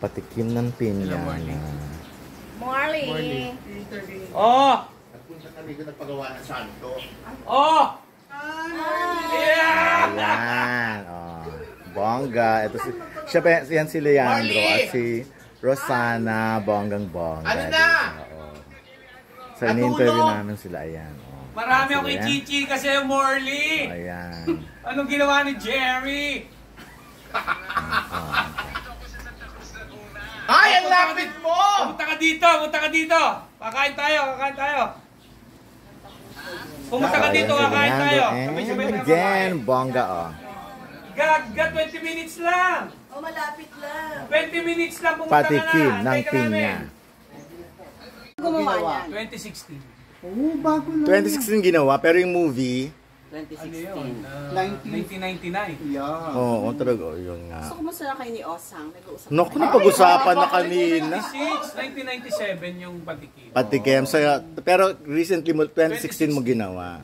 Patikim ng pinya. Morley. Oh! Nagpunta kami ko nagpagawa ng santo. Oh! Yeah! Ayan. Oh. Bongga. Ito yan si Leandro at si Rosana. Bonggang-bongga. Ano na? Oo. So, ini-interview namin sila. Ayan. Oh. Marami ako kay Chichi kasi yung Morley. Ayan. Anong ginawa ni Jerry? Ay, ang lapit mo! Pumunta ka dito, pumunta ka dito. Kakain tayo, kakain tayo. Pumunta ka dito, kakain tayo. And again, bongga, oh. Gagga, 20 minutes lang. Oh, malapit lang. 20 minutes lang pumunta ka na. Patikim ng Antay ka pinya. Gumawa yan. 2016. Oo, bago na. 2016 ginawa, pero yung movie, 2016. 1999. Yeah. oo, talaga, yun nga. So, kumusta na kayo ni Osang? Nag-uusap Naku, napag-usapan na kanina. 1997 yung patikim. Patikim. So, pero recently mo, 2016 mo ginawa.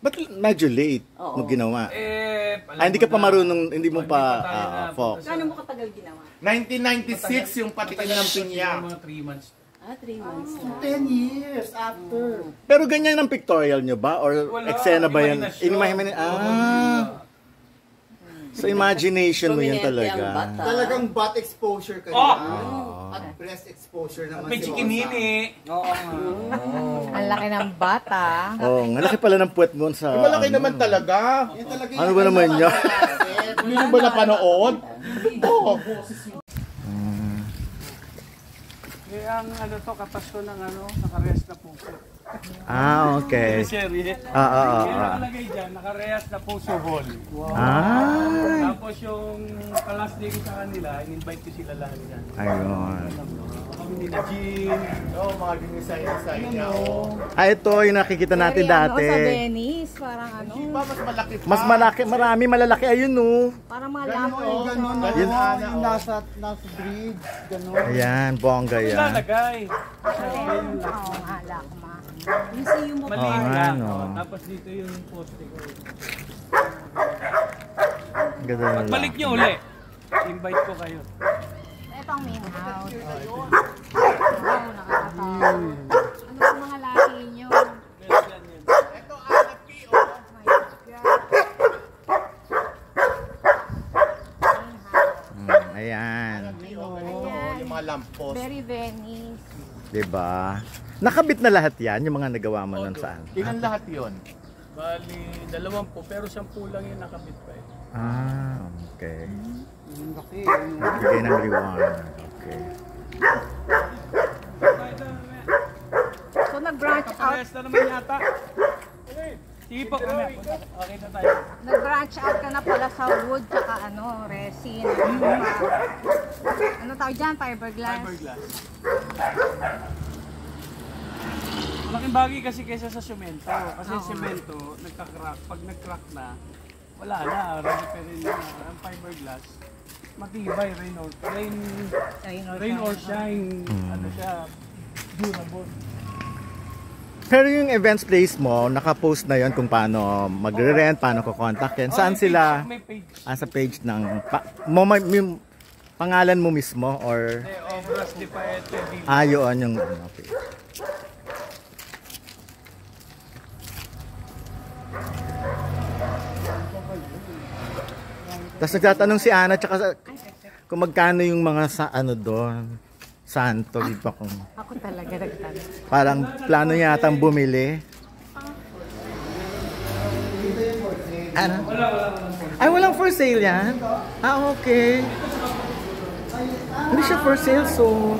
Ba't medyo late mo ginawa? Hindi ka pa marunong, hindi mo pa Fox. Gano'n mo katagal ginawa? 1996 yung patikim ng pinya. Mga 3 months. 3 months na. 10 years after. Pero ganyan ang pictorial nyo ba? Or Wala, eksena ba yan? imahinasyon. So imagination mo yan Prominente ang talaga. bata. Talagang butt exposure ka Oh! At breast exposure naman May chikinini. Oo nga. Ang laki ng bata. Oh, ang laki pala ng puwet mo sa... Malaki naman talaga. Yan talaga Ano ba naman yan? Hindi mo ba napanood? Oo. Eh, ang ano to, kapasyo ng ano, nakarehas na puso. Okay. Serie. Ah. Kaya nakalagay dyan, nakarehas na puso hall. Tapos yung last day ko sa kanila, in-invite ko sila lahat dyan. Ayun. Kami nila Jean. Oo, mga dinisay-nisay niya. Ito yung nakikita natin dati. Sa Venice, parang ano. Ba, mas malaki pa. Mas malaki, marami malalaki. Ayun, no. Parang mga lampo. Ganon, Yun. yung nasa bridge, ganon. Ayan, bongga yan. Lalagay. Oo nga, lakma. Museum mo. Maliit Oo, lang. ano. Tapos dito yung poste ko. Ganda na Pagbalik nyo uli, invite ko kayo. Ito ang main house. Oo, nakakatawa. Ano ang mga laki nyo? Ito, anak P.O. Ayan. Yung mga lampos. Very Venice. Diba? Nakabit na lahat yan, yung mga nagawa mo nun saan? Ilan lahat yun? Bali, 20 pero 10 lang yung nakabit pa eh. Okay. Yung laki. Nagbigay ng reward. Okay. So nag-branch out. Kaparehas na naman yata. Sige po, kami. Okay na tayo. Nag-branch out ka na pala sa wood tsaka ano, resin. Ano tawag dyan? Fiberglass? Fiberglass. Malaking bagay kasi kaysa sa semento. Kasi semento, nagka-crack. Pag nag-crack na, wala na. Ready pa rin na. Ang fiberglass, matibay. Rain or shine. Ano siya, durable. Pero yung events place mo, nakapost na yon kung paano magre-rent, paano kukontakin. Saan sila? May page. Sa page ng... pangalan mo mismo or... Obras de Paete. Yun yung... Okay. Tapos nagtatanong si Ana tsaka kung magkano yung mga sa ano doon. Santo, di ba kung... Ako talaga nagtanong. Parang plano yatang bumili. Ano? Ay, walang for sale yan? Okay. Hindi siya for sale, so...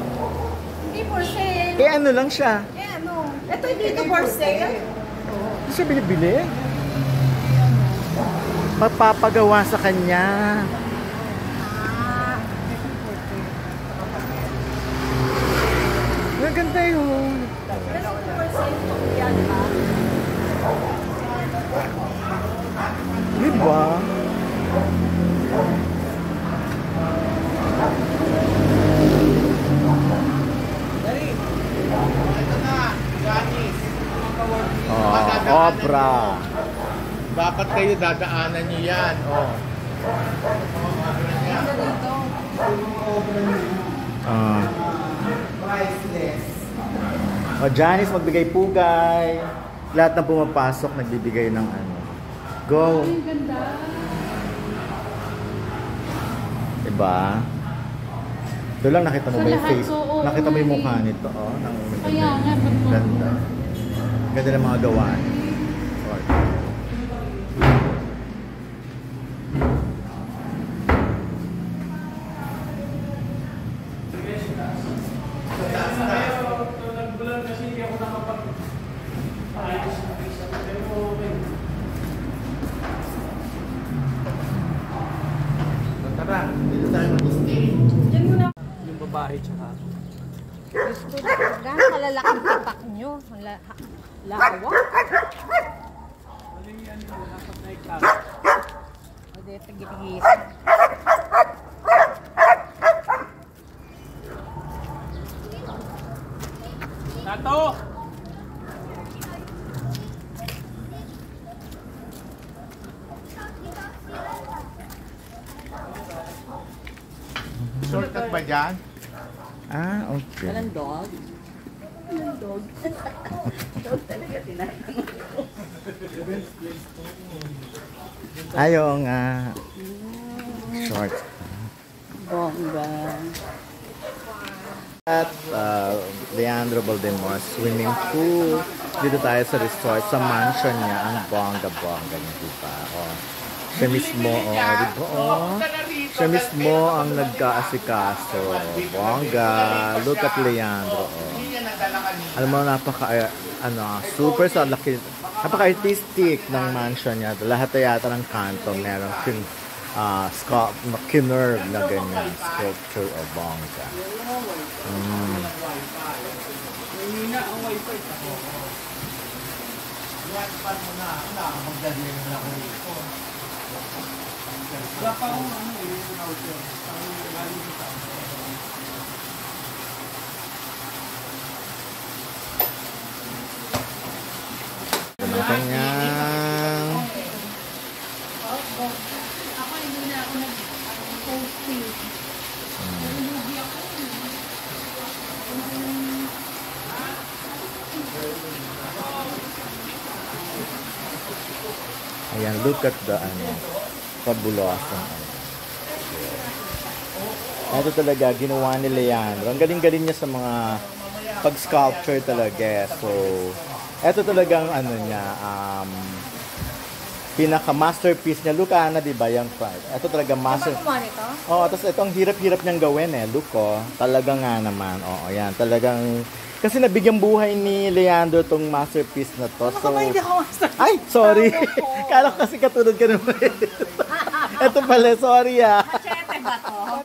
Hindi for sale. ano lang siya. Ano? Ito hindi ito for sale. Hindi siya binibili. Magpapagawa sa kanya. Maganda yun. Pero for sale yan ba? Diba? Ito na, Janice. Obra. Dapat kayo dadaanan niyo yan. Oh. Dito. Priceless. O, Janice, magbigay pugay. Lahat ng pumapasok, nagbibigay ng ano. Go. Diba? Ito lang, nakita mo ba yung face? Nakita mo yung mukha nito, oh. Kaya nga, ganda. Ganda ng mga gawaan. Tara, dito tayo mag-stay. Yung babae tsaka. Gano'n kalalaking tipak nyo. Lawa. Ano yung ano, dapat na iklas. O, di, tagigis. Tato! Shortcut ba dyan? Ah, okay. dog? Walang dog. Dog talaga tinatanong ko. Ayaw nga. Short. Bongga. At Leandro Valdemar swimming pool. Dito tayo sa resort, sa mansion niya. Ang bongga-bongga niya, diba? Oh. Siya mismo, diba? Oh. Siya mismo ang nagkaasikaso. Bongga. Look at Leandro. Oh. Alam mo, super sa laki. Napaka-artistic ng mansion niya. Lahat yata ng kanto meron kinerve na ganyan. Sculpture o bongga. Mahina ang wifi. Wala pa akong ano yung router. Galing sa Kanyang Ako hindi na ako nag-posting. Nalulugi ako. ayan, look at the fabuloso. Ito talaga, ginawa ni Leandro. Ang galing-galing niya sa mga pag-sculpture talaga. So, ito talagang niya, pinaka-masterpiece niya. Look, Ana, di ba? Yung ito talaga master. Ano ito? Oo, tapos itong hirap-hirap niyang gawin Look, talaga nga naman. Oo, yan. Talagang, kasi nabigyan buhay ni Leandro tong masterpiece na to. So, Hindi ako master. ay, sorry. Kala ko kasi katulad ka naman. Ito pala, sorry Machete ba to?